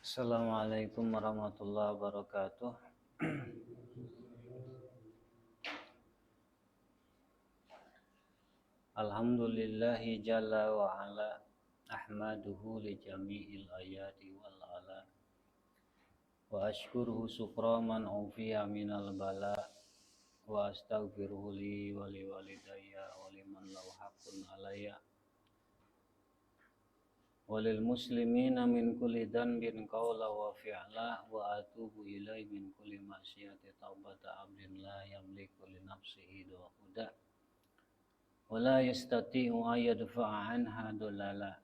Assalamualaikum warahmatullahi wabarakatuh. Alhamdulillahi jalla wa ala ahmaduhu li jami'il ayati wal ala wa ashkuruhu syukra man ufiya minal bala wa astaghfiruhu li wa li walidayya wa liman lahu haqqun alayya walil muslimina min kulli dhanbin qawla wa fi'la wa atubu ilai min kulli masyiyati taubata abdin la yamliku li nafsihi huda wa la yastati'u ayyadfa'a anha dolala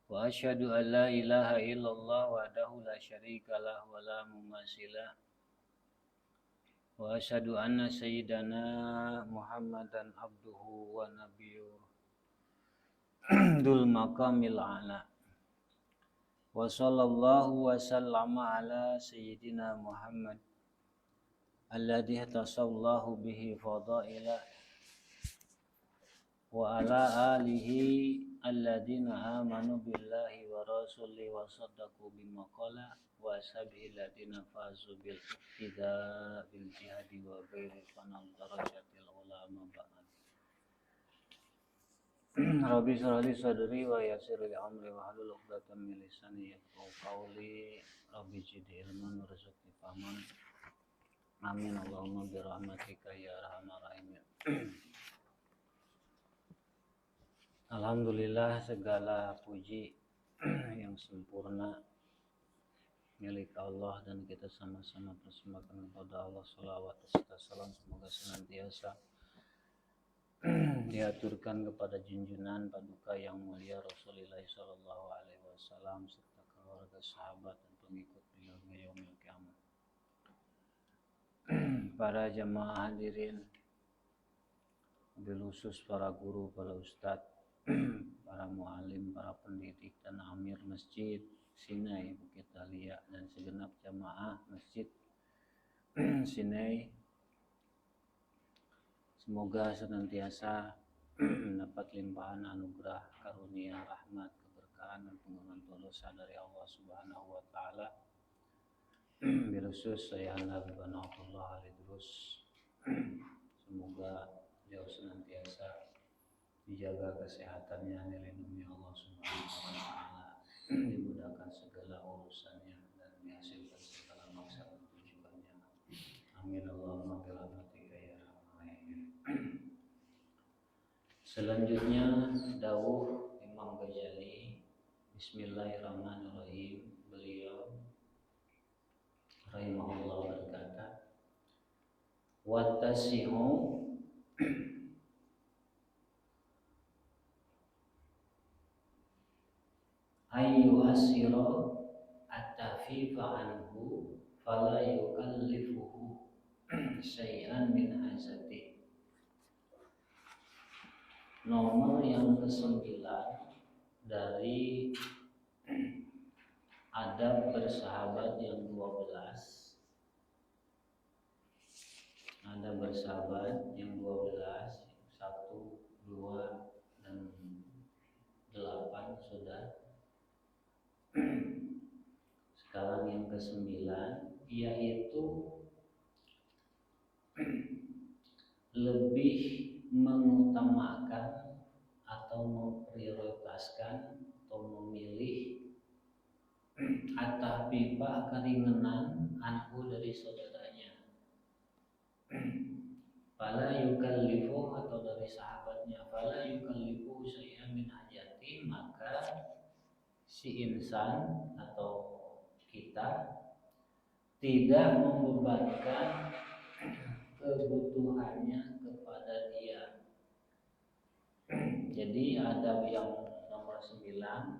wa asyhadu an la ilaha illallah wahdahu la syarika lah wa la mumasila wa asyhadu anna sayyidana Muhammadan abduhu wa nabiyuh dul maqamil a'la wa sallallahu wa sallama ala sayyidina Muhammad alladhi tasallahu bihi fadaila wa ala alihi alladhina amanu billahi wa rasulihi wa saddaqu bima qala wa ashabihi alladhina fazu bil iqtida bil jihadi wa ghairi fanal darajatil ulama ba'd. Rabbi shrah li sadri wa yassir li amri wa hlul 'uqdatam min lisani yafqahu qawli. Rabbi zidni ilman warzuqni fahman. Amin Allahumma bi rahmatika ya arhamar rahimin. Alhamdulillah, segala puji yang sempurna milik Allah, dan kita sama-sama persembahkan kepada Allah salawat serta salam semoga senantiasa diaturkan kepada junjungan paduka yang mulia Rasulullah sallallahu alaihi wasallam serta keluarga, sahabat dan pengikut beliau hingga yaumil qiyamah. Para jamaah hadirin, bil khusus para guru, para ustadz, para muallim, para pendidik dan amir masjid Sinai Bukit Dahlia dan segenap jamaah masjid Sinai, semoga senantiasa mendapat limpahan anugerah, karunia, rahmat, keberkahan dan pengampunan dosa dari Allah Subhanahu wa taala. Bil khusus saya Nabiullah Idrus, semoga beliau senantiasa dijaga kesehatannya, dilindungi Allah Subhanahu wa taala, dimudahkan segala urusannya dan dihasilkan segala maksud tujuannya. Amin Allahumma bi rahmatika ya arhamar rahimin. Selanjutnya dawuh Imam Ghazali, bismillahirrahmanirrahim. Beliau rahimahullah berkata, wattasi'u ayyu asira at-tafifa anhu fala yukallifuhu syai'an min hazati. Nomor yang ke-9 dari adab bersahabat yang 12. Adab bersahabat yang 12, 1, 2 dan 8 sudah. Sekarang yang ke-9 yaitu lebih mengutamakan atau memprioritaskan atau memilih at-tahfifa, keringanan, anhu dari saudaranya. Fala yukallifu, atau dari sahabatnya, fala yukallifu syai'an min hajati, maka si insan atau kita tidak membebankan kebutuhannya kepada dia. Jadi adab yang nomor 9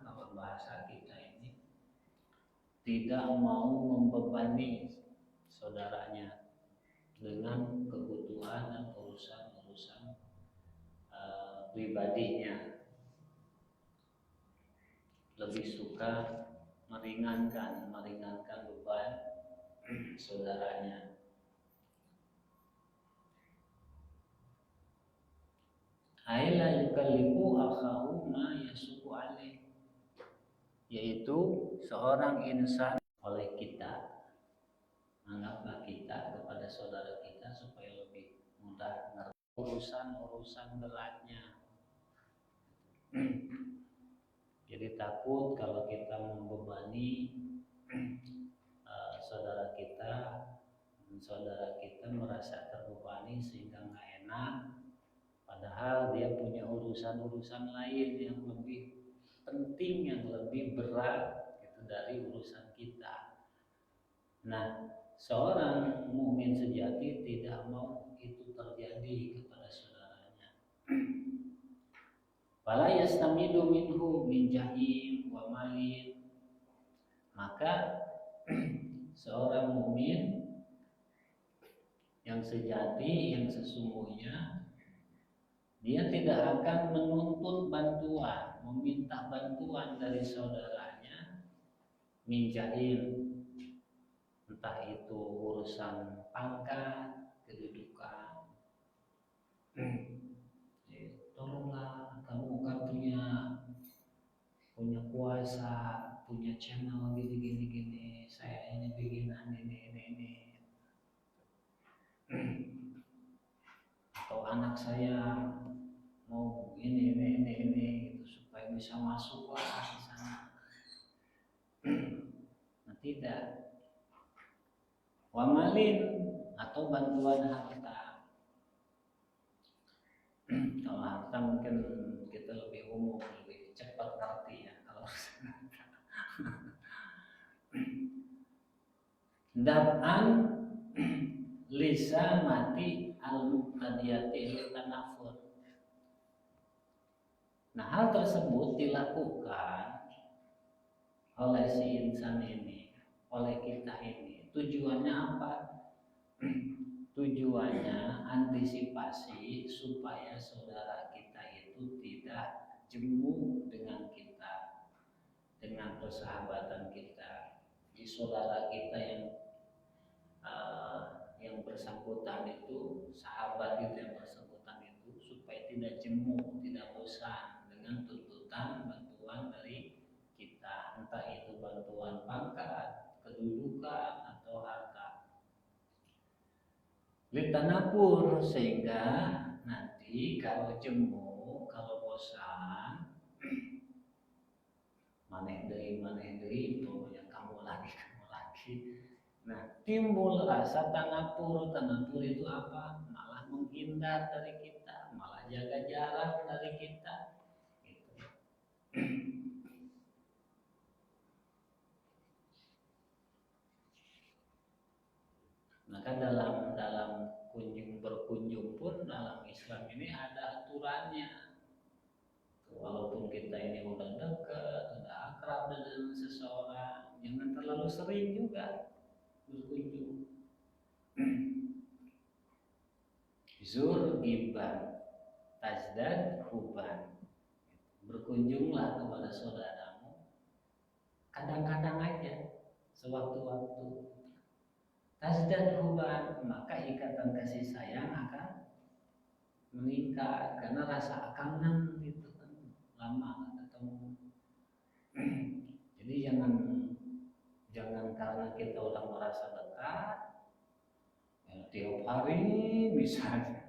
kalau bahasa kita ini, tidak mau membebani saudaranya dengan kebutuhan dan urusan-urusan pribadinya. Lebih suka meringankan beban saudaranya. Aila yukallifu akhahu ma yasuku alaih. yaitu seorang insan oleh kita, anggaplah kita kepada saudara kita supaya lebih mudah ngerti urusan-urusan beratnya. Jadi takut kalau kita membebani saudara kita merasa terbebani sehingga nggak enak, padahal dia punya urusan-urusan lain yang lebih penting, yang lebih berat itu dari urusan kita. Nah, seorang mukmin sejati tidak mau itu terjadi kepada saudaranya. Fala yastamidu minhu min jahim wa malin. Maka seorang mukmin yang sejati, yang sesungguhnya, dia tidak akan menuntut bantuan, meminta bantuan dari saudaranya minjain, entah itu urusan pangkat, kedudukan. Tolonglah, kamu kan punya kuasa, punya channel gini, saya ini bikinan ini. Atau anak saya mau ini gitu supaya bisa masuk lah di sana. Nah, tidak. Wamalin atau bantuan harta. Kalau harta mungkin kita lebih umum, lebih cepat ngerti ya. Kalau dab'an lisa mati al-muqtadiyati litanafur. Nah, hal tersebut dilakukan oleh si insan ini, oleh kita ini. Tujuannya apa? Tujuannya antisipasi supaya saudara kita itu tidak jemu dengan kita, dengan persahabatan kita. Di saudara kita yang bersangkutan itu, sahabat itu yang bersangkutan itu, supaya tidak jemu, tidak bosan dengan tuntutan bantuan dari kita, entah itu bantuan pangkat, kedudukan, atau harta. Litanapur, sehingga nanti kalau jemu, kalau bosan, maneh deui, pokoknya kamu lagi. Nah, timbul rasa tanapur. Tanapur itu apa? Malah menghindar dari kita, malah jaga jarak dari kita. Gitu. Maka dalam berkunjung pun dalam Islam ini ada aturannya. Walaupun kita ini udah dekat, udah akrab dengan seseorang, jangan terlalu sering juga berkunjung. Zur giban, tazdad huban. Berkunjunglah kepada saudaramu kadang-kadang aja, sewaktu-waktu. Tazdad huban, maka ikatan kasih sayang akan meningkat karena rasa kangen gitu kan, lama nggak ketemu. Jadi jangan karena kita udah merasa dekat ya, tiap hari misalnya,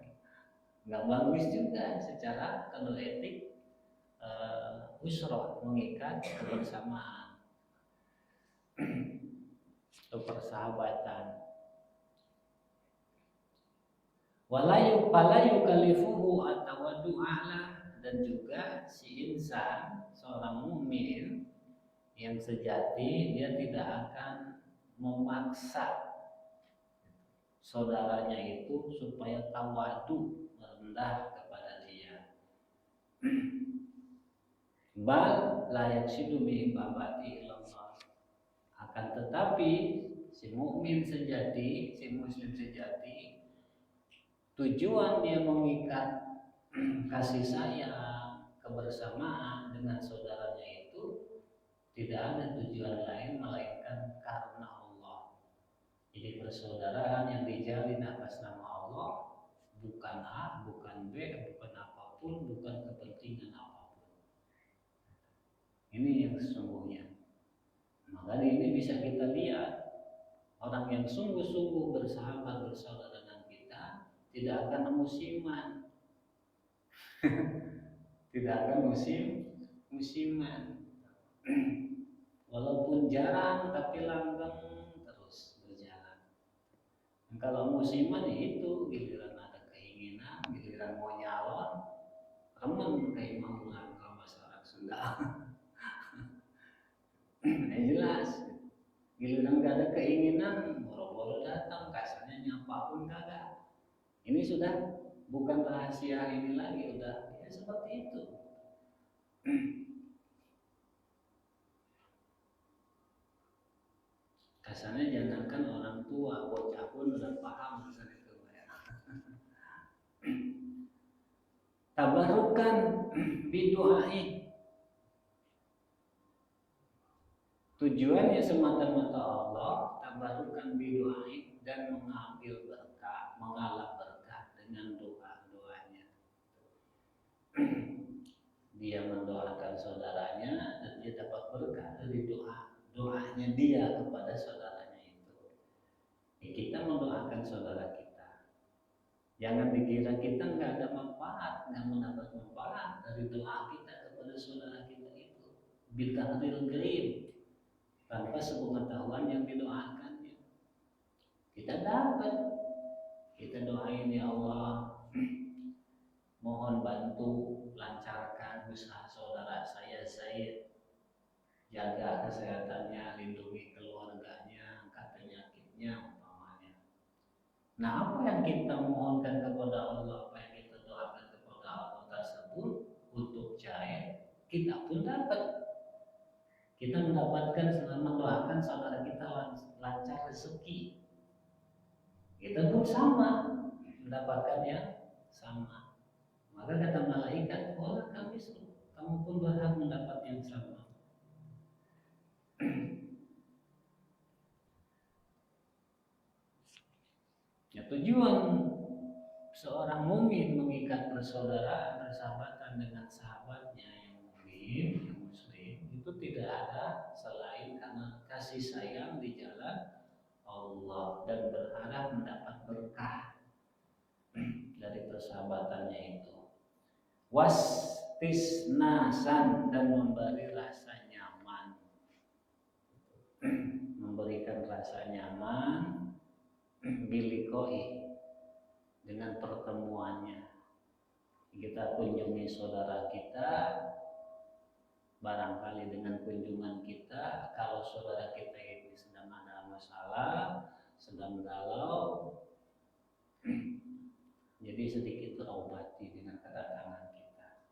nggak bagus juga secara kode etik. Usroh, mengikat kebersamaan atau persahabatan. Walayu kalifuhu atau du'ala, dan juga si insan, seorang mukmin yang sejati, dia tidak akan memaksa saudaranya itu supaya tawadu, rendah kepada dia. Bal la yaksidu bi ibadati ilallah. Akan tetapi si mukmin sejati, si muslim sejati, tujuan dia mengikat kasih sayang, kebersamaan dengan saudaranya itu tidak ada tujuan lain melainkan karena Allah. Jadi persaudaraan yang dijalin atas nama Allah, bukan A, bukan B, bukan apapun, bukan kepentingan apapun. Ini yang sesungguhnya. Dari ini bisa kita lihat orang yang sungguh-sungguh bersahabat bersaudara dengan kita tidak akan musiman, tidak akan musiman. Walaupun jarang tapi langgeng terus berjalan. Dan kalau musiman itu giliran ada keinginan, giliran mau nyalon, remen kayak mau ulang kalau masyarakat Sunda. Jelas. Giliran gak ada keinginan, boro-boro datang, kasarnya nyapa pun kagak. Ini sudah bukan rahasia ini lagi, udah ya seperti itu. Kasarnya jangankan orang tua, bocah pun udah paham pesan itu ya. Tabarukan bidu'ai. Tujuannya semata-mata Allah, tabarukan bidu'ai dan mengambil berkah, mengalap berkah dengan doa-doanya. Dia mendoakan saudaranya dan dia dapat berkah dari doanya dia kepada saudaranya itu. Kita mendoakan saudara kita. Jangan dikira kita nggak ada manfaat, nggak mendapat manfaat dari doa kita kepada saudara kita itu. Bitahril ghaib, tanpa sepengetahuan yang didoakannya. Kita dapat. Kita doain, ya Allah, mohon bantu lancarkan usaha saudara saya Zaid, jaga kesehatannya, lindungi keluarganya, angkat penyakitnya umpamanya. Nah, apa yang kita mohonkan kepada Allah, apa yang kita doakan kepada Allah tersebut untuk cair, kita pun dapat. Kita mendapatkan selama mendoakan saudara kita lancar rezeki. Kita pun sama mendapatkan yang sama. Maka kata malaikat, "Oh, kamu pun berhak mendapat yang sama." Ya, tujuan seorang mukmin mengikat persaudaraan, persahabatan dengan sahabatnya yang muslim itu tidak ada selain karena kasih sayang di jalan Allah dan berharap mendapat berkah dari persahabatannya itu. Wastisnasan dan memberi rasa nyaman, memberikan rasa nyaman bilikoi dengan pertemuannya. Kita kunjungi saudara kita, barangkali dengan kunjungan kita, kalau saudara kita ini sedang ada masalah, sedang galau, jadi sedikit terobati dengan kedatangan kita,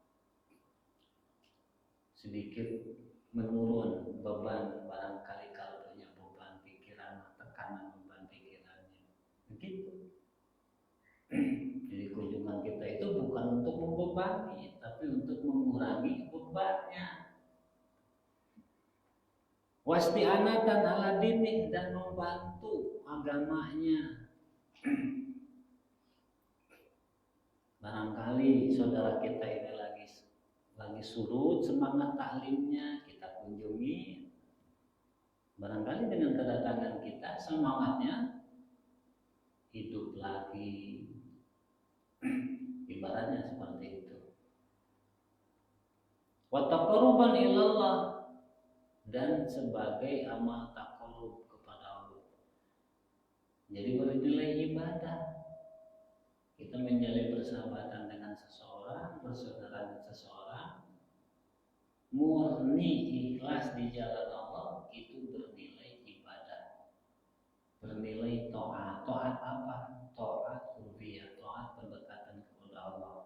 sedikit menurun beban, barangkali kalau punya beban pikiran, tekanan beban pikirannya, begitu. Jadi kunjungan kita itu bukan untuk membebani, tapi untuk mengurangi bebannya. Wasti'anatan ala dinih, dan membantu agamanya. Barangkali saudara kita ini lagi surut semangat taklimnya, kita kunjungi. Barangkali dengan kedatangan kita semangatnya hidup lagi. Ibaratnya seperti itu. Wa taqarruban ilallah, dan sebagai amal taqarrub kepada Allah. Jadi bernilai ibadah. Kita menjalin persahabatan dengan seseorang, bersaudara dengan seseorang, murni ikhlas di jalan Allah, itu bernilai ibadah, bernilai taat. Taat apa? Taat rububiyah, taat pendekatan kepada Allah.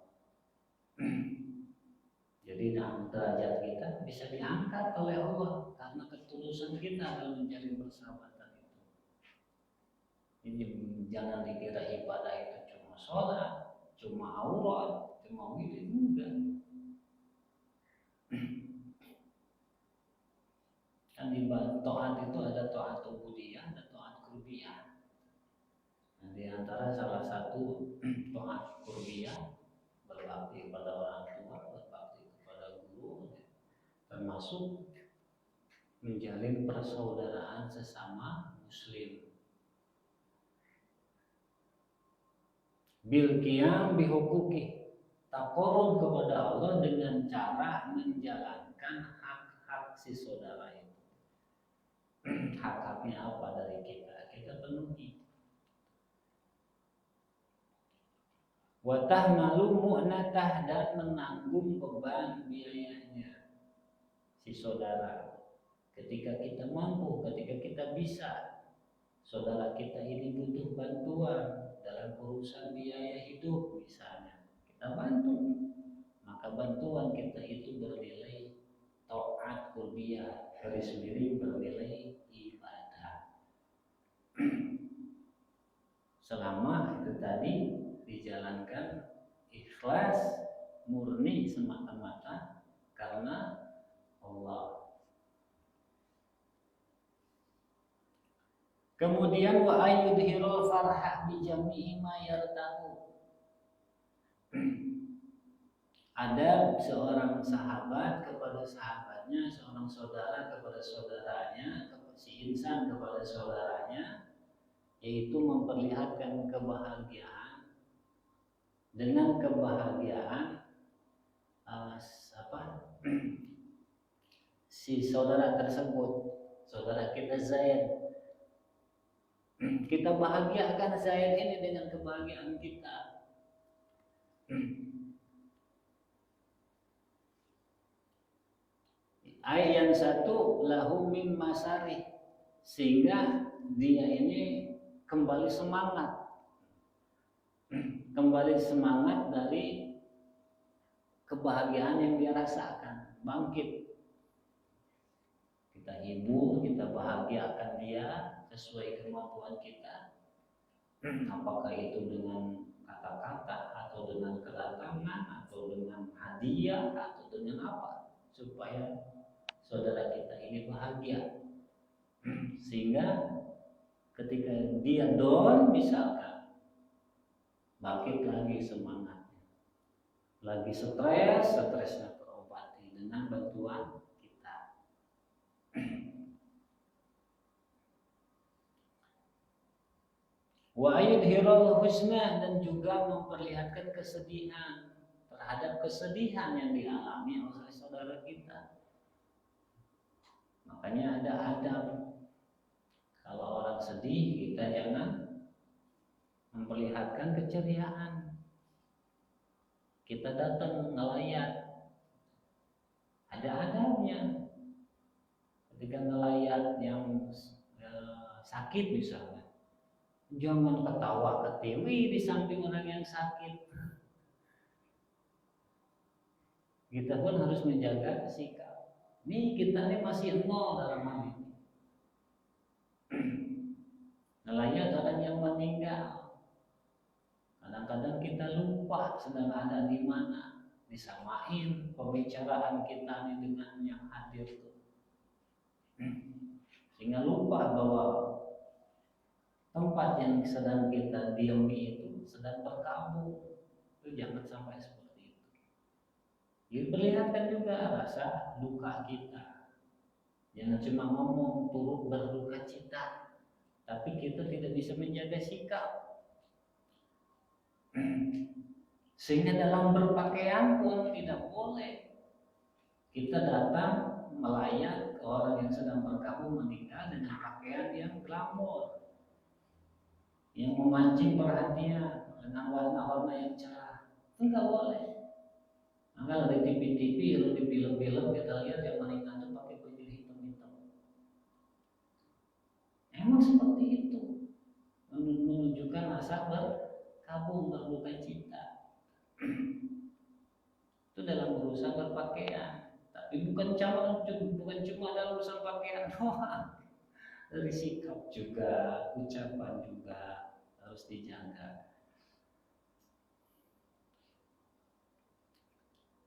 Jadi derajat kita bisa diangkat oleh Allah karena ketulusan kita dalam menjalin persahabatan itu. Jadi jangan dikira ibadah itu cuma sholat, cuma aurat, cuma wirid, enggak. Kan di taat itu ada taat ubudiyah, ada taat qurbiyah. Nah, di antara salah satu taat qurbiyah, berbakti kepada orang tua, berbakti kepada guru, termasuk menjalin persaudaraan sesama muslim. Bil qiyam bihuquqi, taqarrub kepada Allah dengan cara menjalankan hak-hak si saudara itu. Hak-haknya apa dari kita penuhi. Wa tahmalu mu'natah, dan menanggung beban biayanya si saudara. Ketika kita mampu, ketika kita bisa, saudara kita ini butuh bantuan dalam urusan biaya hidup misalnya, kita bantu. Maka bantuan kita itu bernilai taat qurbiyah, garis miring bernilai ibadah. Selama itu tadi dijalankan ikhlas, murni semata-mata karena Allah. Kemudian wa ayyudhirul farhah bi jami'i ma yartahu. Ada seorang sahabat kepada sahabatnya, seorang saudara kepada saudaranya, si insan kepada saudaranya, yaitu memperlihatkan kebahagiaan dengan kebahagiaan si saudara tersebut, saudara kita Zaid. Kita bahagiakan Zaid ini dengan kebahagiaan kita. Ayat yang satu lahu mim masari, sehingga dia ini kembali semangat dari kebahagiaan yang dia rasakan, bangkit. Kita hibur, kita bahagiakan dia sesuai kemampuan kita, apakah itu dengan kata-kata atau dengan kedatangan atau dengan hadiah atau dengan apa, supaya saudara kita ini bahagia, sehingga ketika dia down misalkan, bangkit lagi semangatnya, lagi stresnya terobati dengan bantuan kita. Wa yudhirul husna, dan juga memperlihatkan kesedihan terhadap kesedihan yang dialami oleh saudara kita. Makanya ada adab. Kalau orang sedih, kita jangan memperlihatkan keceriaan. Kita datang ngelayat, ada adabnya. Ketika ngelayat yang sakit misalnya, jangan ketawa ketiwi di samping orang yang sakit. Kita pun harus menjaga sikap. Nih kita nih masih nol dalam hal ini. Nelayan orang yang meninggal, kadang-kadang kita lupa sedang ada di mana, disamain pembicaraan kita nih dengan yang hadir tuh, sehingga lupa bahwa tempat yang sedang kita diami itu sedang berkabung. Itu jangan sampai seperti itu. Diperlihatkan juga rasa duka kita. Jangan cuma ngomong turut berduka cita, tapi kita tidak bisa menjaga sikap. Sehingga dalam berpakaian pun tidak boleh kita datang melayat ke orang yang sedang berkabung meninggal dengan pakaian yang glamor, yang memancing perhatian dengan warna-warna yang cerah. Enggak boleh. Maka di TV-TV atau di film-film kita lihat yang meninggal itu pakai baju hitam-hitam. Emang seperti itu, menunjukkan rasa berkabung, berduka cita. Itu dalam urusan berpakaian, tapi bukan cuma dalam urusan pakaian doang. Dari sikap juga, ucapan juga harus dijaga.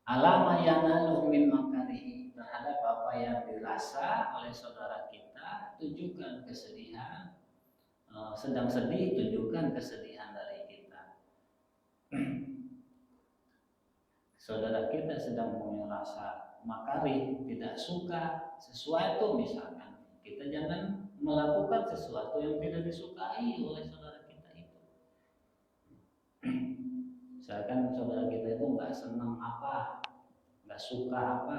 Alama yanalu min makarihi, terhadap apa yang dirasa oleh saudara kita, tunjukkan kesedihan. Sedang sedih, tunjukkan kesedihan dari kita. Saudara kita sedang merasa makarih, tidak suka sesuatu misalkan, kita jangan melakukan sesuatu yang tidak disukai oleh saudara kita itu. Misalkan saudara kita itu nggak senang apa, nggak suka apa,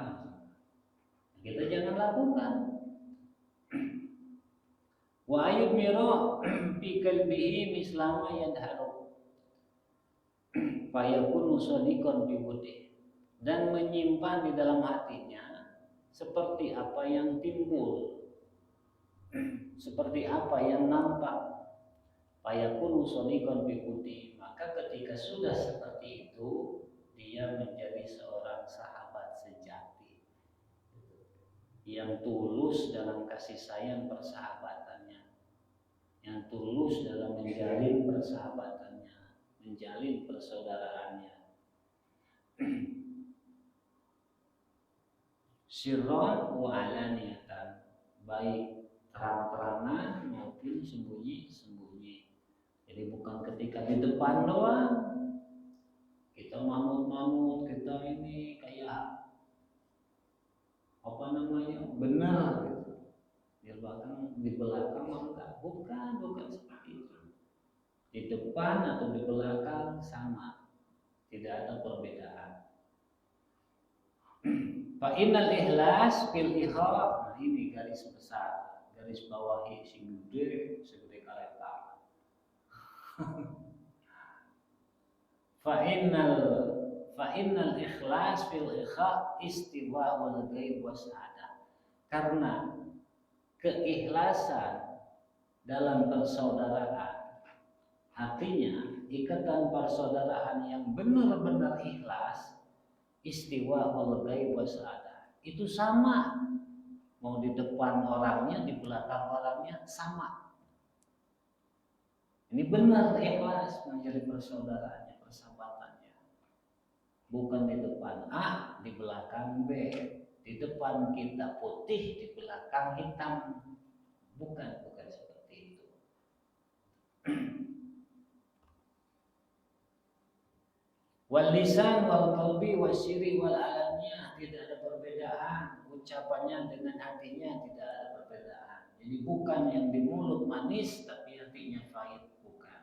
kita jangan lakukan. Wa ayub miro fi qalbihi mislama yadharu fa yakunu sadiqan bi budih, dan menyimpan di dalam hatinya seperti apa yang timbul, seperti apa yang nampak. Fa yakunu sadiqan bi budih, maka ketika sudah seperti itu dia menjadi seorang sahabat sejati yang tulus dalam kasih sayang persahabatannya, yang tulus dalam menjalin persahabatannya, menjalin persaudaraannya. Sirron wa alaniyatan, baik terang-terangan maupun sembunyi-sembunyi. Jadi bukan ketika di depan doang kita manut-manut, kita ini kayak apa namanya, benar gitu. Di belakang enggak, bukan seperti itu. Di depan atau di belakang sama, tidak ada perbedaan. Fa innal ikhlas fil ikha, nah ini garis besar, garis bawahi sing gede segede kareta. Fa innal ikhlas fil ikha istiwa'ul ghaib was'ada, karena keikhlasan dalam persaudaraan, artinya ikatan persaudaraan yang benar-benar ikhlas, istiwa wal ghaib wasada, itu sama, mau di depan orangnya, di belakang orangnya sama. Ini benar ikhlas menjadi persaudaraannya, persahabatannya. Bukan di depan A, di belakang B, di depan kita putih, di belakang hitam. Bukan seperti itu. Wal lisan wal qalbi wasyiri wal alaniyah, tidak ada perbedaan. Ucapannya dengan hatinya tidak ada perbedaan. Jadi bukan yang di mulut manis tapi hatinya pahit, bukan.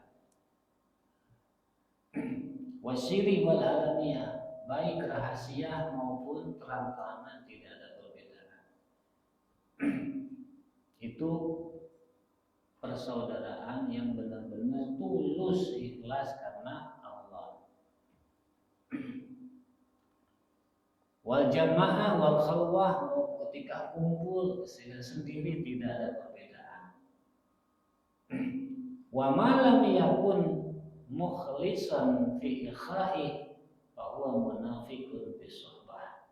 Wasyiri wal alaniyah, baik rahasia maupun terang-terangan tidak ada perbedaan. Itu persaudaraan yang benar-benar tulus ikhlas karena wal jamaah wal khalwah, ketika kumpul sendiri tidak ada perbedaan. Wa ma lam yakun mukhlisan fi ikhahi fa huwa munafiqun fi suhbah.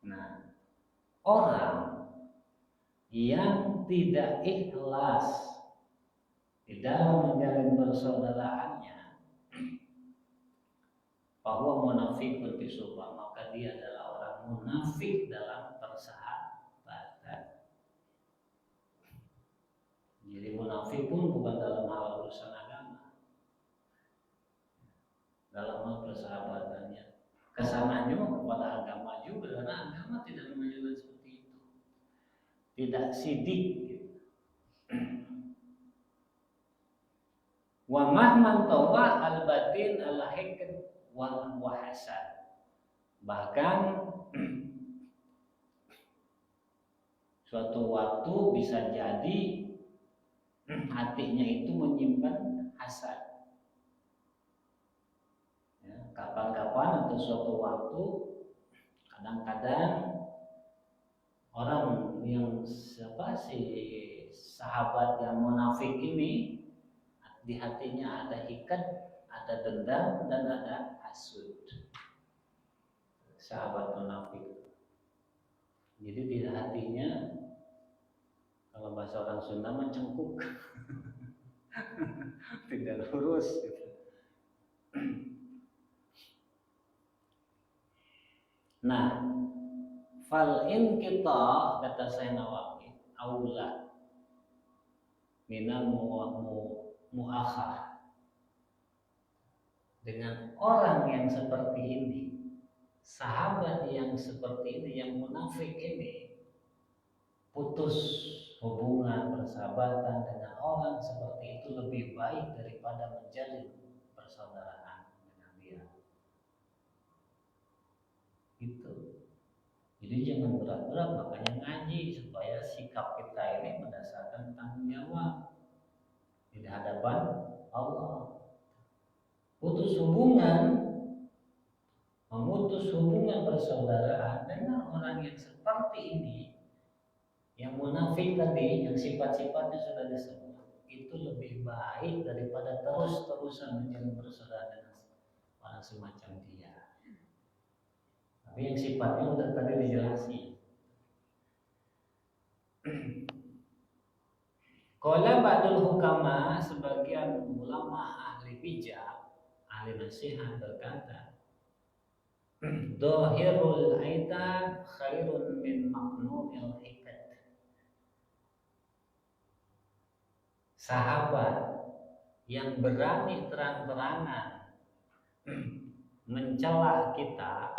Nah, orang yang tidak ikhlas di dalam menjalin persaudaraannya, fa huwa munafiqun fi suhbah, maka dia adalah munafik dalam persahabatan. Jadi munafik pun bukan dalam hal urusan agama, dalam hal persahabatannya. Kesananya kepada agama juga, karena agama tidak mengajarkan seperti itu. Tidak sidik. Wa mahman tawa al-batin al-hikm wal wahasad. Bahkan suatu waktu bisa jadi hatinya itu menyimpan hasad. Ya, kapan-kapan atau suatu waktu, kadang-kadang orang yang sahabat yang munafik ini, di hatinya ada hikad, ada dendam, dan ada hasud. Sahabat munafik. Jadi di hatinya, kalau bahasa orang Sunda mencengkuk, tidak lurus. Gitu. Nah, fal in kita, kata saya Nawawi, aula minal muakhah, dengan orang yang seperti ini sahabat yang seperti ini, yang munafik ini, putus hubungan persahabatan dengan orang seperti itu lebih baik daripada menjalin persaudaraan dengan dia. Gitu. Jadi jangan berat-berat, makanya ngaji supaya sikap kita ini berdasarkan tanggung jawab di hadapan Allah. Putus hubungan, memutus hubungan persaudaraan dengan orang yang seperti ini, yang munafik tadi, yang sifat-sifatnya sudah disebut, itu lebih baik daripada terus-terusan menjalin persaudaraan dengan orang semacam dia. Tapi yang sifatnya udah tadi dijelasin. Qala ba'dul hukama, sebagian ulama ahli bijak, ahli nasihat berkata, Dhahirul aitab khairun min maqnunil hikat. Sahabat yang berani terang-terangan mencela kita,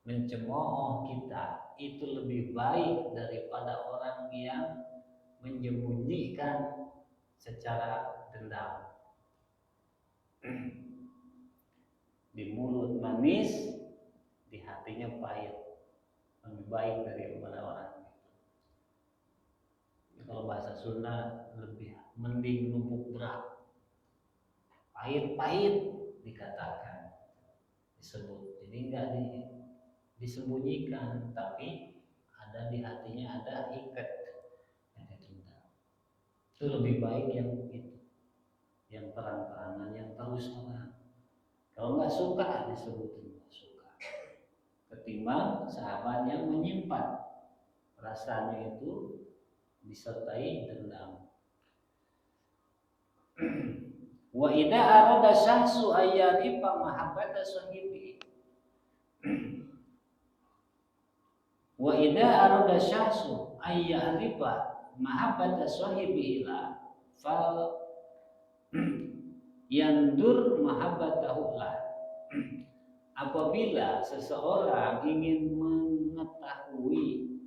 mencemooh kita, itu lebih baik daripada orang yang menyembunyikan secara dendam. Di mulut manis, di hatinya pahit, lebih baik daripada orang itu. Kalau bahasa Sunda lebih mending numpuk berat, pahit-pahit dikatakan, disebut. Jadi enggak disembunyikan, tapi ada di hatinya, ada ikat yang dendam. Itu lebih baik yang itu, yang terang-terangan, yang terus terang. Kalau nggak suka disebutin nggak suka, ketimbang sahabat yang menyimpan rasanya itu disertai dendam. Wa idza arada syahsu ayyarifa mahabbata sahibi. Wa idza arada syahsu ayyarifa mahabbata sahibi ila fal yandur mahabbatahu lah. Apabila seseorang ingin mengetahui,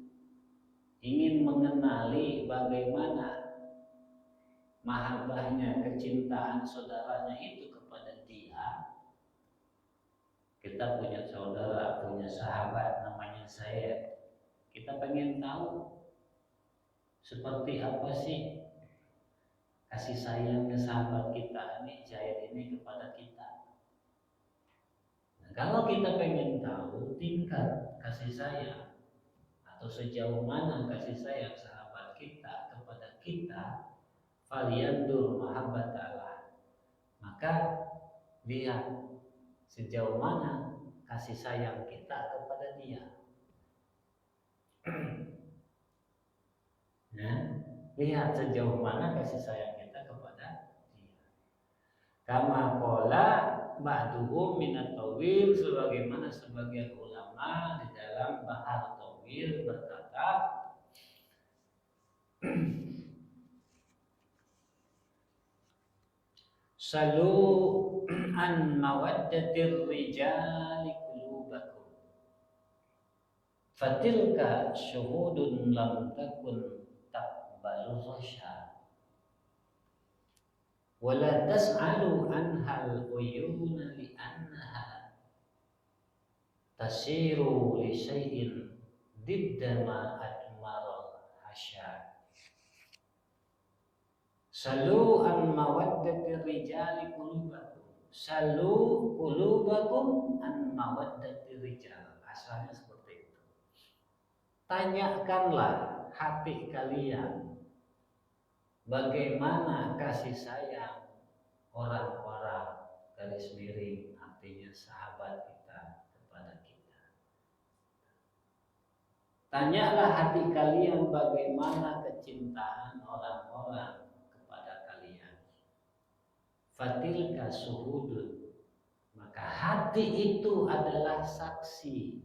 ingin mengenali bagaimana mahabbahnya, kecintaan saudaranya itu kepada dia. Kita punya saudara, punya sahabat namanya saya. Kita pengen tahu seperti apa sih kasih sayangnya sahabat kita ini, Zaid ini kepada kita. Nah, kalau kita pengen tahu tingkat kasih sayang atau sejauh mana kasih sayang sahabat kita kepada kita, faliyandur mahabbatallah, maka lihat sejauh mana kasih sayang kita kepada dia. Nah, lihat sejauh mana kasih sayang kita kepada dia. Kama qala ba'duhum minat tawil, sebagaimana sebagian ulama di dalam Bahar Tawil berkata, salu an mawaddatir rijali qulubakum fatilka syuhudun lam takun taqbalu rasya wala tas'alu anhal uyuna li annaha tasiru li syai'in didda ma admaral hasya. Salu an mawaddatir rijali qulubakum. Salu qulubakum an mawaddatir rijal. Asalnya seperti itu. Tanyakanlah hati kalian bagaimana kasih sayang orang-orang, garis miring artinya sahabat kita kepada kita. Tanyalah hati kalian bagaimana kecintaan orang-orang kepada kalian. Fatilka suhudun, maka hati itu adalah saksi.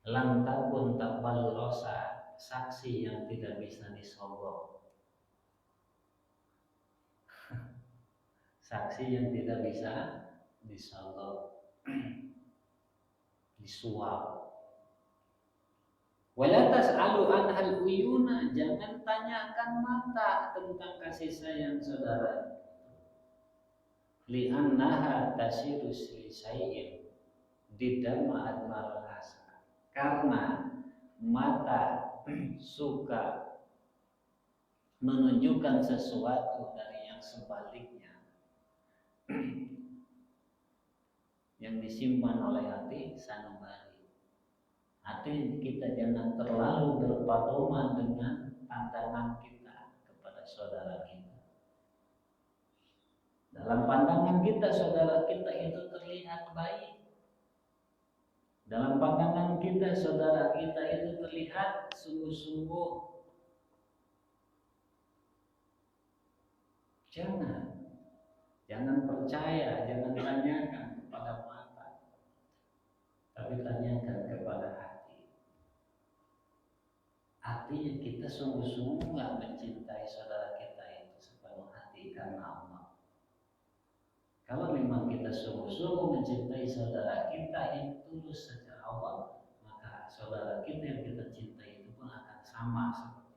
Lam takun taqbalu rasa, saksi yang tidak bisa disogok. Saksi yang tidak bisa disogok. disuap. Wala tas'alu anhal uyuna, jangan tanyakan mata tentang kasih sayang saudara. Li'annaha tasiru li syai'in didama admaral hasa. Karena mata suka menunjukkan sesuatu dari yang sebaliknya yang disimpan oleh hati sanubari. Hati kita jangan terlalu berpadoman dengan pandangan kita kepada saudara kita. Dalam pandangan kita saudara kita itu terlihat baik. Dalam pandangan kita saudara kita itu terlihat sungguh-sungguh. Jangan percaya, jangan tanyakan kepada mata, tapi tanyakan kepada hati. Artinya kita sungguh-sungguh nggak mencintai saudara kita itu sepenuh hati karena Allah. Kalau memang kita sungguh-sungguh mencintai saudara kita yang tulus secara Allah, maka saudara kita yang kita cintai itu pun akan sama seperti itu.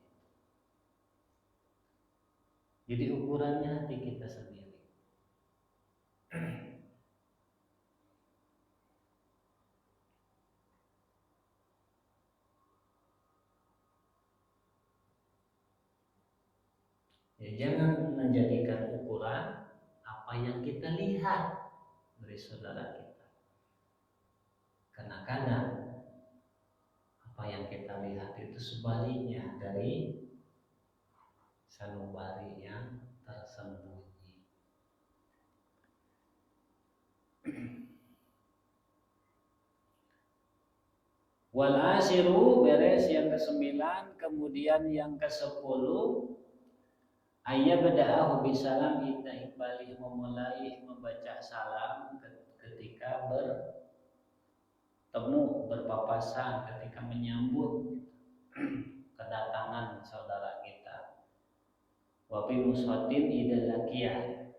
Jadi ukurannya hati kita sendiri. Ya, jangan menjadikan ukuran apa yang kita lihat dari saudara kita. Karena kadang apa yang kita lihat itu sebaliknya dari sanubari yang tersembunyi. Wal asiru beres yang ke-9, kemudian yang ke-10 ayyabda'ahu bisalam ita iqbali, memulai membaca salam ketika bertemu, berpapasan, ketika menyambut kedatangan saudara kita. Wa fi mushatin idal laqiyah,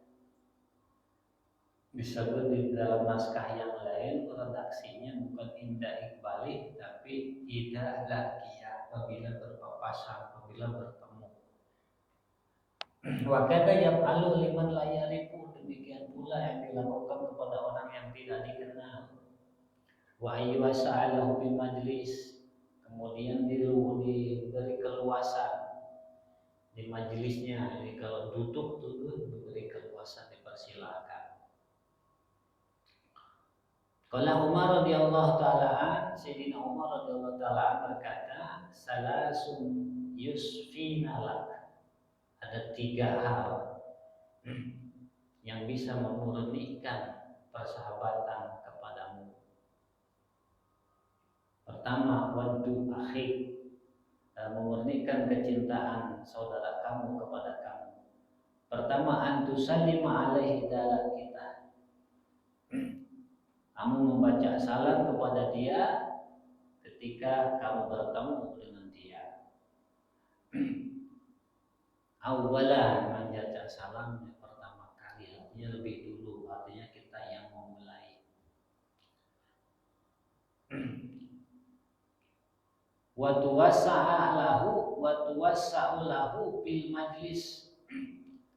disebut di dalam naskah yang lain redaksinya bukan inda iqbali tapi ida laqiyah, apabila berpapasan, apabila bertemu. Wa kada yaf'alu liman la ya'rifu, demikian pula yang dilakukan kepada orang yang tidak dikenal. Wa ayyasa'alahu bi majlis, kemudian diberi keluasan di majelisnya. Jadi kalau duduk diberi keluasan, dipersilakan. Qala Umar radhiyallahu ta'ala, Sayyidina Umar radhiyallahu ta'ala berkata, salasun yusfina lak, ada 3 hal yang bisa memurnikan persahabatan kepadamu. Pertama, waddu akhik, memurnikan kecintaan saudara kamu kepada kamu. Pertama, antusallima alaihi dalam kita, kamu membaca salam kepada dia ketika kamu bertemu dengan dia. Awalan, membaca salam pertama kali, artinya lebih dulu, artinya kita yang memulai. Wa tuwassa'u lahu bil majlis,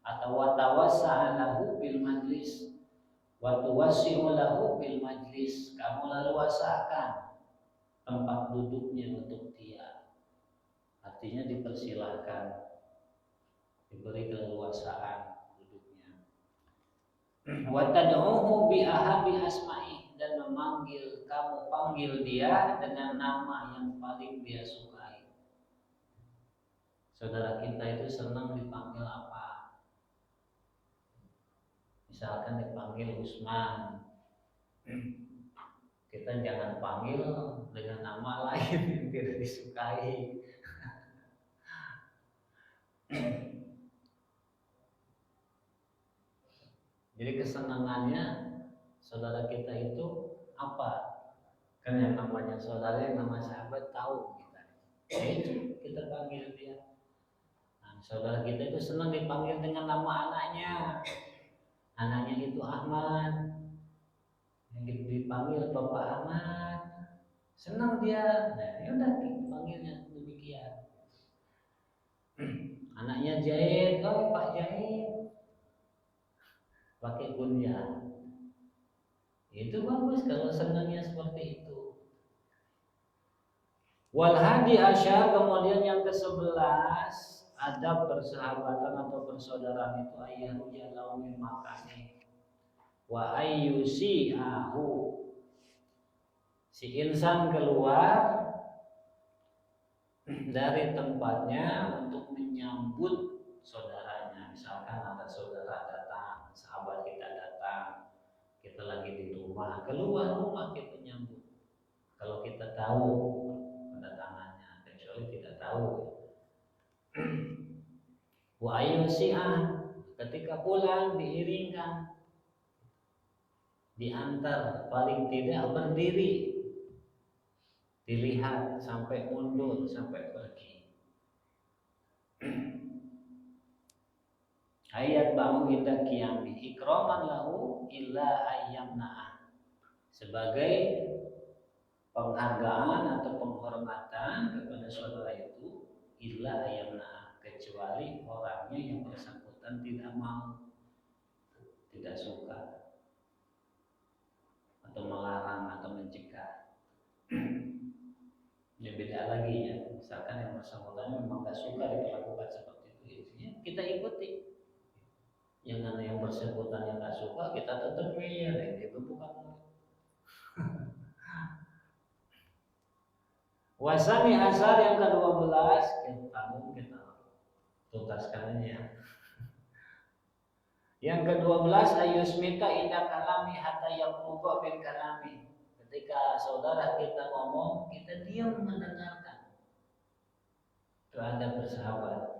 atau wa tawassa'a lahu bil majlis. Wa tuwassi'u lahu bil majlis, kamu leluasakan tempat duduknya untuk dia, artinya dipersilahkan, diberi keleluasaan duduknya. Wa tad'uhu bi ahabi asma'i, dan memanggil, kamu panggil dia dengan nama yang paling dia sukai. Saudara kita itu senang dipanggil apa? Misalkan dipanggil Usman, kita jangan panggil dengan nama lain yang tidak disukai. Jadi kesenangannya saudara kita itu apa? Kan yang namanya saudara, yang nama sahabat tahu kita. Kita panggil dia. Nah, saudara kita itu senang dipanggil dengan nama anaknya. Anaknya itu Ahmad, yang dipanggil Bapak Ahmad. senang dia, nah ya udah panggilnya demikian. Anaknya jahit, oh Pak Jahit, pakai kunyah. Itu bagus kalau senangnya seperti itu. Wal hadi asyar, kemudian yang ke-11 adab persahabatan atau persaudaraan itu ayyahu jalau min makani wa ayyusi ahu, si insan keluar dari tempatnya untuk menyambut saudaranya. Misalkan ada saudara datang, sahabat kita datang, kita lagi di rumah, keluar rumah kita nyambut. Kalau kita tahu kedatangannya, kecuali tidak tahu. Wa ayyusi'ah, ketika pulang diiringkan, diantar, paling tidak berdiri, dilihat sampai mundur, sampai pergi. Ayat ba'u inda qiyami ikraman lahu illa ayyamna'ah, sebagai penghargaan atau penghormatan kepada saudara itu, illa ayyamna'ah, kecuali orangnya yang bersangkutan tidak mau, tidak suka, atau melarang atau mencegah. Ini beda lagi ya. Misalkan yang bersangkutan memang gak suka diperlakukan seperti itu, ya kita ikuti. Yang bersangkutan yang gak suka, kita tetap ngeyel, itu bukan. Wasani asar yang ke-12, kita tanggung, kita tuntaskan aja. Yang ke-12 ayusmita indah kalami hatta yaqruba min kalami. Ketika saudara kita ngomong, kita diam mendengarkan. Itu ada bersahabat.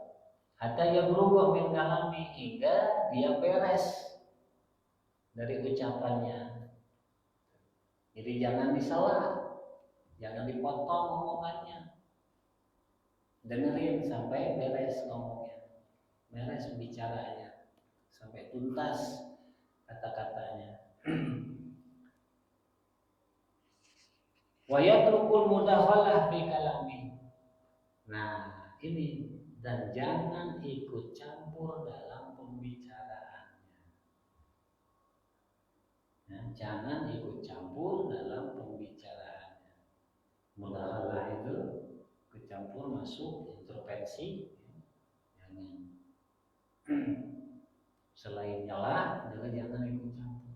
Hatta yaqruba min kalami, hingga dia beres dari ucapannya. Jadi jangan disalah, jangan dipotong omongannya. Dengerin sampai beres ngomongnya, beres bicaranya, sampai tuntas kata-katanya. Wa yatrukul mudakhalah fi kalami. Nah, ini, dan jangan ikut campur dalam pembicaraannya. Nah, jangan ikut campur dalam pembicaraannya. Mudakhalah itu kecampur, masuk, intervensi. Jangan. Selain nyala, jangan ikut campur.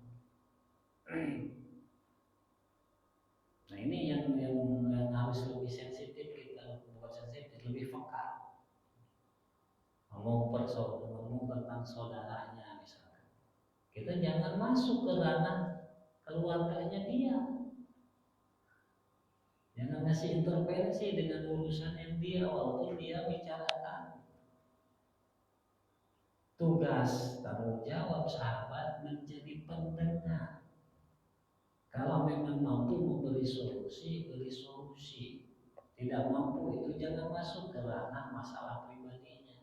Nah ini yang harus lebih sensitif kita, bukan sensitif, lebih peka. Ngomong tentang saudaranya misalkan, kita jangan masuk ke ranah keluarganya dia, jangan ngasih intervensi dengan urusan yang dia, walaupun dia bicarakan. Tugas tanggung jawab sahabat menjadi pendengar. Kalau memang mampu memberi solusi, beri solusi. Tidak mampu, itu jangan masuk ke ranah masalah pribadinya.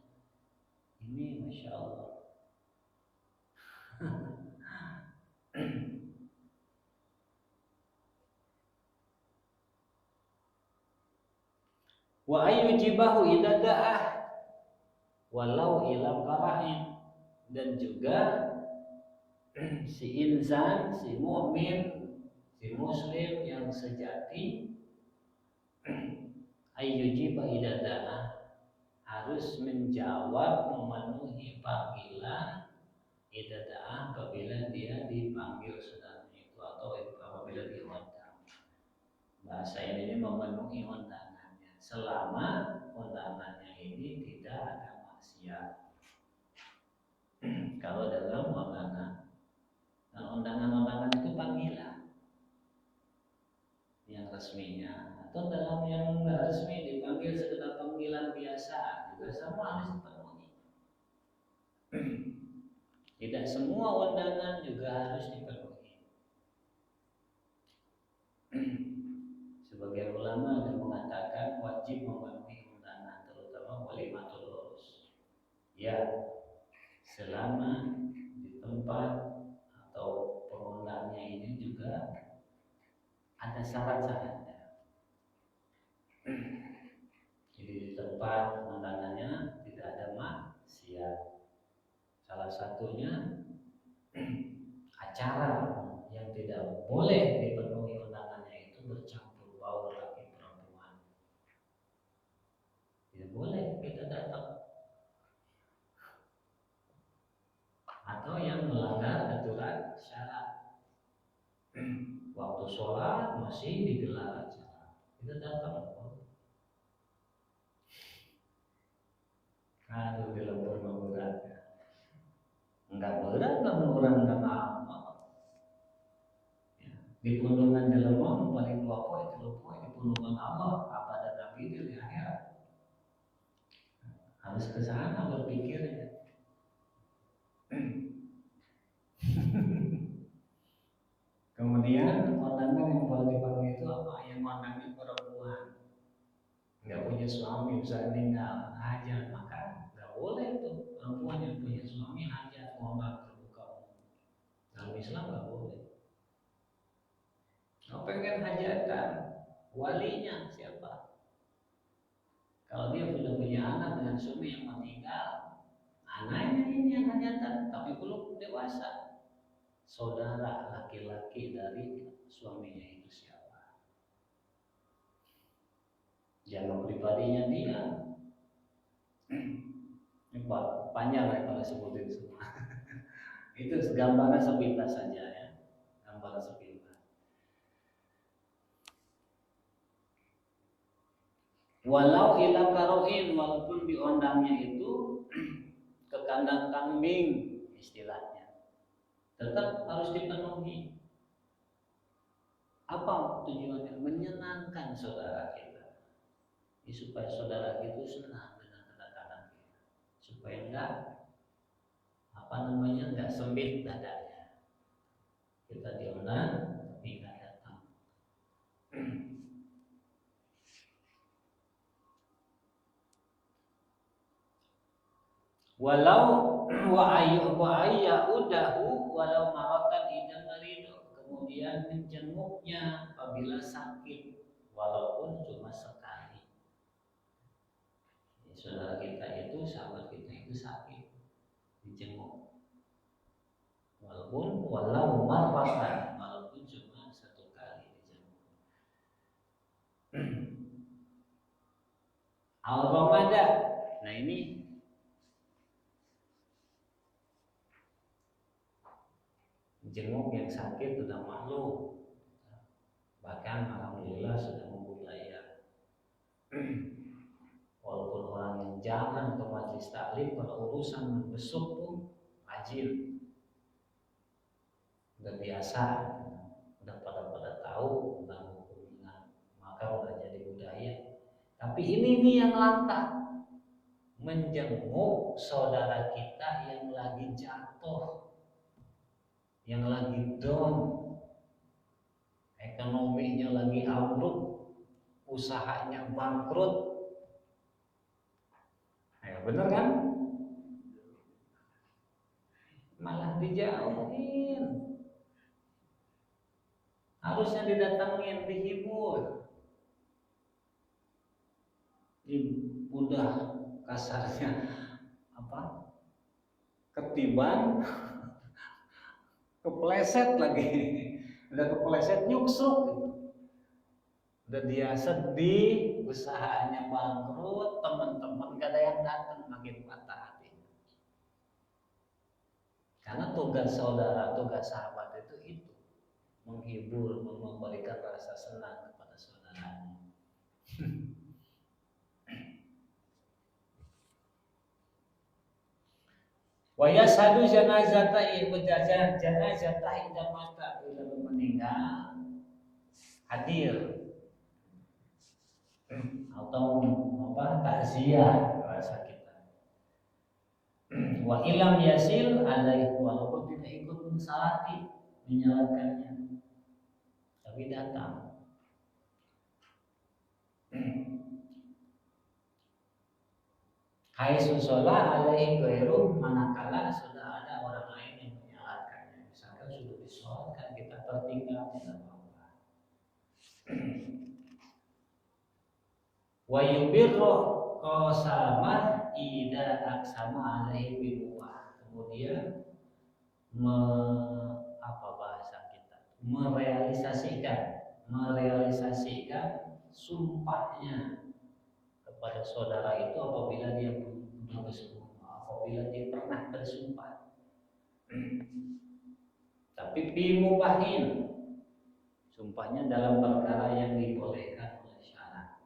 Ini Masya Allah. Wa ayyujibahu idza da'ah walau ila farahin, dan juga si insan, si mukmin, si muslim yang sejati, ayyujiba idza da'ah, harus menjawab, memenuhi panggilan idza da'ah, apabila dia dipanggil saudaranya itu, atau apabila diundang. Bahasa ini memenuhi undangannya, selama undangannya ini tidak ada maksiat. Kalau dalam undangan, dan undangan-undangan itu panggilan yang resminya, atau dalam yang enggak resmi dipanggil sekedar panggilan biasa, juga sama harus dipenuhi. Tidak semua undangan juga harus dipenuhi. Sebagai ulama yang mengatakan wajib memenuhi undangan, terutama walimatul urus. Ya, selama di tempat atau pengundangnya ini juga ada syarat-syaratnya. tempat undangannya tidak ada maksiat. Salah satunya acara yang tidak boleh dipenuhi undangannya itu bercampur baur laki perempuan. Tidak boleh kita datang. Atau yang melanggar aturan syarat. Waktu sholat masih digelar acara, kita datang. Aduh, di lembur berat. Enggak berat, orang enggak apa. Ya. Di pundungan jelema paling dua poin, tiga poin di pundungan Allah apa ada Nabi di akhirat. Harus ke sana berpikirnya. Kemudian kondangan yang boleh dipanggil itu apa? Yang kondangan perempuan nggak punya suami bisa meninggal hajat, maka nggak boleh tuh perempuan yang punya suami hajat ngomong terbuka. Dalam Islam nggak boleh. Kalau pengen hajatan, walinya siapa? Kalau dia sudah punya anak dengan suami yang meninggal, anaknya ini yang hajatan, tapi belum dewasa. Saudara laki-laki dari suaminya itu siapa? Jangan pribadinya dia. Ini panjang ya kalau sebutin semua. Itu gambaran sepintas saja ya, gambaran sepintas. Walau ila karoin, walaupun diundangnya itu ke kandang kambing istilahnya, tetap harus dipenuhi. Apa tujuannya? Menyenangkan saudara kita, supaya saudara itu senang dengan kedatangan kita, supaya enggak enggak sempit dadanya. Kita diundang tapi enggak datang. Walau udahu walau maratan idan marido, kemudian menjenguknya apabila sakit walaupun cuma sekali. Ya, saudara kita itu, sahabat kita itu sakit, dijenguk walau maratan, walaupun cuma satu kali dijenguk. Al-Ramadan. Nah ini jenguk yang sakit sudah malu, bahkan alhamdulillah sudah membudaya. Walaupun orang yang jarang ke majelis taklim, kalau urusan besuk pun rajin, udah biasa, udah pada tahu tentang hukumnya, maka udah jadi budaya. Tapi ini nih yang langka, menjenguk saudara kita yang lagi jatuh, yang lagi down, ekonominya lagi ambruk, usahanya bangkrut. Ya bener kan? Malah dijauhin. Harusnya didatangin, dihibur. Udah kasarnya apa? Ketiban, kepleset lagi. Udah kepleset nyuksuk. Udah dia sedih, usahanya bangkrut, teman-teman gak ada yang datang, makin patah hati. Karena tugas saudara, tugas sahabat itu menghibur, memberikan rasa senang kepada saudaranya. Wa yashhadu janazata idza mata, bila meninggal hadir atau takziah rasa kita. Wa ilam yasil alaihi, walaupun tidak ikut mensalati, menyalatkannya, tapi datang. Hai susola alaihi ghairu, manakala sudah ada orang lain yang menyalatkannya. Misalkan sudah disolatkan, kita tertinggal, tidak apa-apa. Wa yubirru qasamah ida aksama alaihi bimuah. Kemudian apa bahasa kita? Merealisasikan sumpahnya kepada saudara itu apabila dia pernah bersumpah. Tapi bimubahin, sumpahnya dalam perkara yang dibolehkan oleh syara.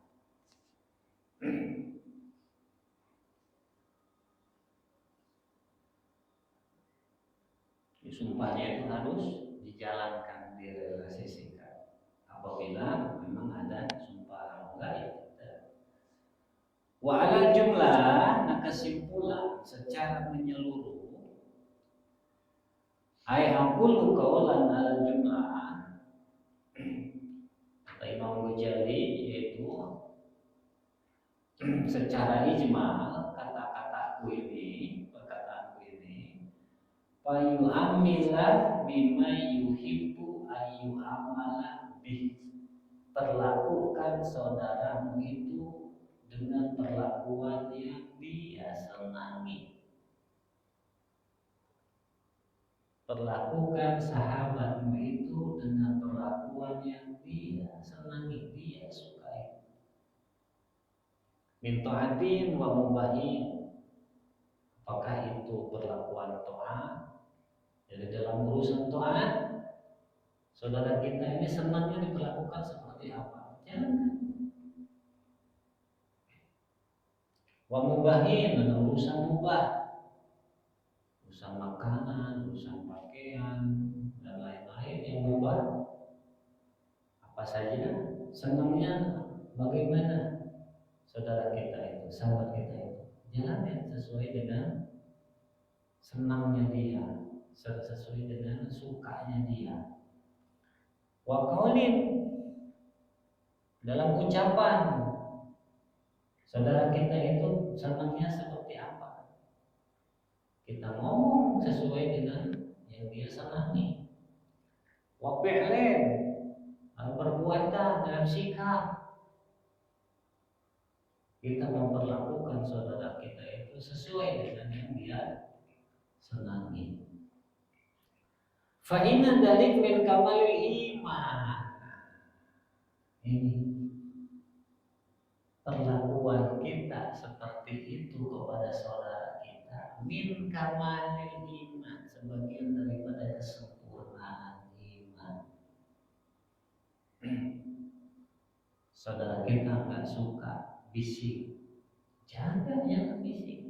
Sumpahnya itu harus dijalankan, direalisasikan. Apabila memang ada sumpah enggak ya tidak. Wa ala jumlah, nah kesimpulan secara menyeluruh, ai aqulu qaulan ala jumlah, kata Imam Ghazali, yaitu secara ijmal perkataanku ini payu amilah bima yuhibbu ayu amala bih, perlakukan saudaramu itu dengan perlakuan yang dia senangi. Perlakukan sahabatmu itu dengan perlakuan yang dia senangi, dia sukai. Min ta'atin wa mubahin, apakah itu perlakuan ta'at? Jadi dalam urusan ta'at, saudara kita ini senangnya diperlakukan seperti apa? Jangan. Wa mubahin, ada urusan mubah, urusan makanan, urusan pakaian, dan lain-lain yang mubah, apa saja, senangnya bagaimana saudara kita itu, sahabat kita itu, jalannya sesuai dengan senangnya dia, sesuai dengan sukanya dia. Wa qaulin, dalam ucapan saudara kita itu senangnya seperti apa, kita ngomong sesuai dengan yang dia senangi. Wa fi'lin, perbuatan dalam sikap, kita memperlakukan saudara kita itu sesuai dengan yang dia senangi. Fa inna dzalik min kamalil iman. Ini perlakuan kita seperti itu kepada saudara kita min kamalil iman, sebagian daripada kesempurnaan iman. Saudara kita nggak suka bisik, jangan bisik.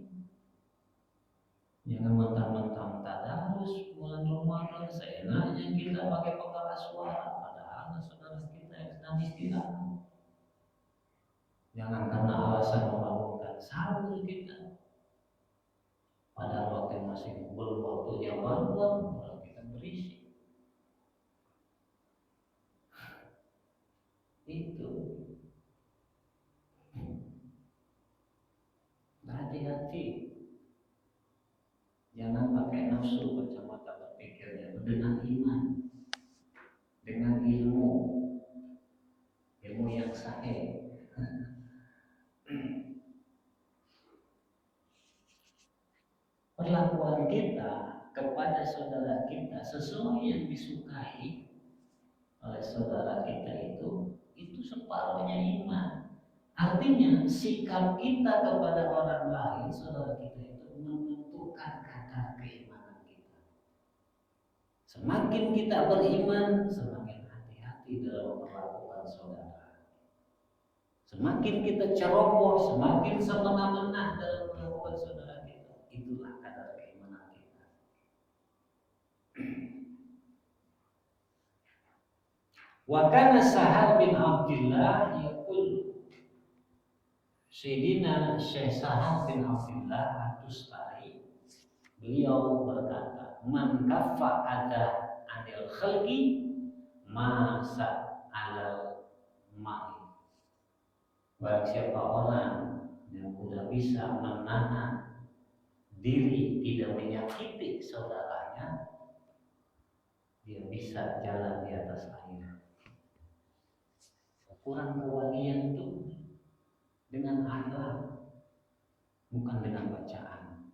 Jangan mentang-mentang tadarus bulan Ramadan seenaknya kita pakai pengeras suara, padahal saudara kita yang sedang istirahat. Jangan karena alasan membangunkan sahur kita, padahal waktu masih belum waktunya bangun, kalau kita berisik. Itu hati-hati. Jangan pakai nafsu kacamata berpikirnya, dengan iman, dengan ilmu yang sahih. Perlakuan kita kepada saudara kita sesuai yang disukai oleh saudara kita itu separuhnya iman. Artinya sikap kita kepada orang lain, saudara kita itu menentukan kadar keimanan kita. Semakin kita beriman, semakin hati-hati dalam memperlakukan saudara. Semakin kita ceroboh, semakin semena-mena dalam memperlakukan saudara kita. Itulah kadar keimanan kita. Wa kana Sahal bin Abdullah yaqul, Sayyidina Syekh Sahal bin Abdullah At-Tustari, beliau berkata, man kaffa ada anil khalqi masa alal ma'i. Barang siapa orang yang sudah bisa menahan diri tidak menyakiti saudaranya, dia bisa jalan di atas air. Ukuran kewalian itu dengan akhlak, bukan dengan bacaan.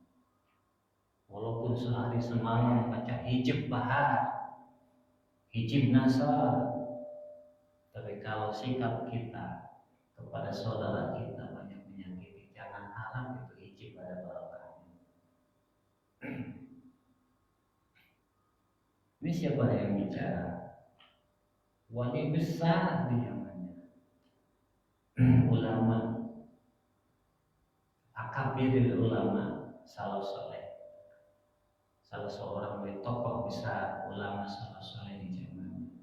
Walaupun sehari semalam baca hijab bahar, hijab nasar, tapi kalau sikap kita kepada saudara kita banyak menyakiti, jangan harap itu hijab ada barokahnya. Ini siapa yang bicara? Wali besar di zamannya, ulama, akabiril ulama, salaf soleh, salah seorang dari tokoh besar ulama salaf soleh di zamannya.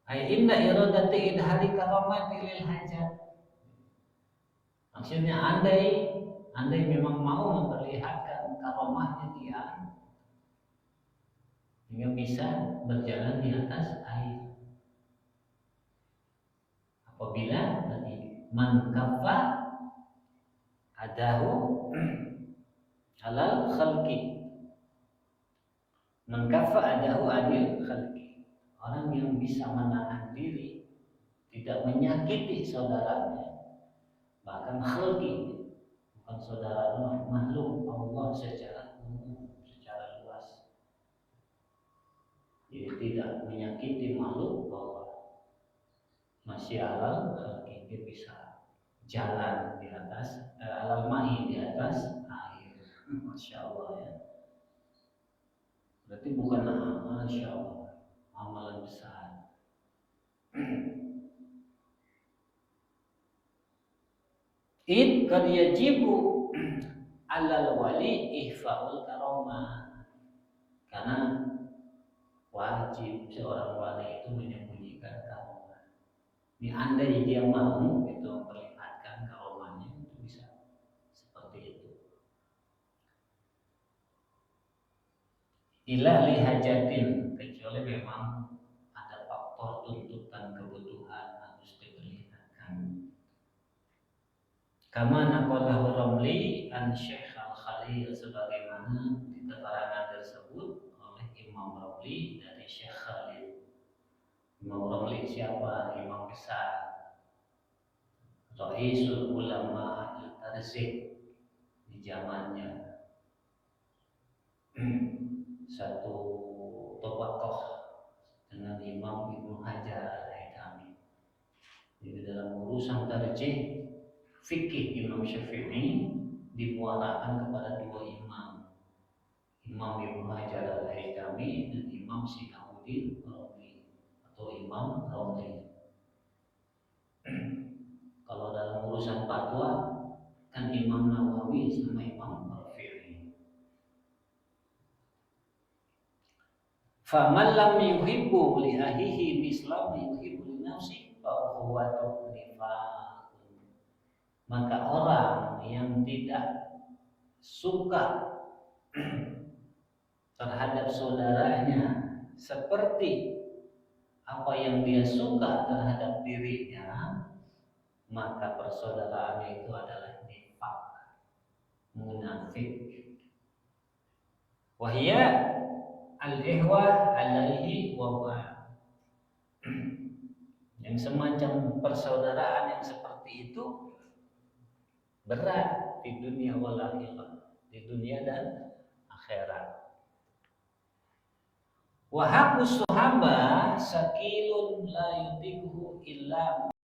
Ay inna iradati idhari karamati lil hajat. Maksudnya andai memang mau memperlihatkan karamahnya dia, hingga bisa berjalan di atas air. Apabila tadi man kaffa adahu halal khalqi, man kaffa adahu adil khalqi, orang yang bisa menahan diri tidak menyakiti saudaranya, bahkan khalqi, bukan saudara makhluk Allah secara umum, secara luas. Jadi tidak menyakiti makhluk bahwa masih halal khalqi, dia bisa jalan di atas alal ma'i, di atas air. Masya Allah ya. Berarti bukan Masya Allah, amalan besar. Id kad yajibu alal wali ihfaul karamah, karena wajib seorang wali itu menyembunyikan karamah. Ini andai dia mau itu memperlihatkan karamahnya, itu bisa seperti itu. Ila lihajatin, kecuali memang ada faktor tuntutan kebutuhan harus diperlihatkan. Kama naqalahu Ramli an Syekh Al-Khalil, sebagaimana di keterangan tersebut oleh Imam Ramli dari Syekh Khalil. Imam Ramli siapa? Imam besar, Raisul Ulama Al-Tarzih di zamannya. Satu tokoh dengan Imam Ibnu Hajar Al-Haytami. Jadi dalam urusan tarjih fikih Imam Syafi'i dimuarakan kepada dua imam, Imam Ibnu Hajar Al-Haytami dan Imam Syihabuddin Ramli atau Imam Ramli. Kalau dalam urusan fatwa kan Imam Nawawi sama Imam Rafi'i. Faman lam yuhibbu li ahihi mislam yuhibbu li nafsi fa huwa nifaq. Maka orang yang tidak suka terhadap saudaranya seperti apa yang dia suka terhadap dirinya, maka persaudaraannya itu adalah nifaq, munafik. Wahia al-ihwa alaihi wa huwa. Yang semacam persaudaraan yang seperti itu berat di dunia wal akhirah, di dunia dan akhirat. Wa haqqus sahabah sakilun la yutiquhu illa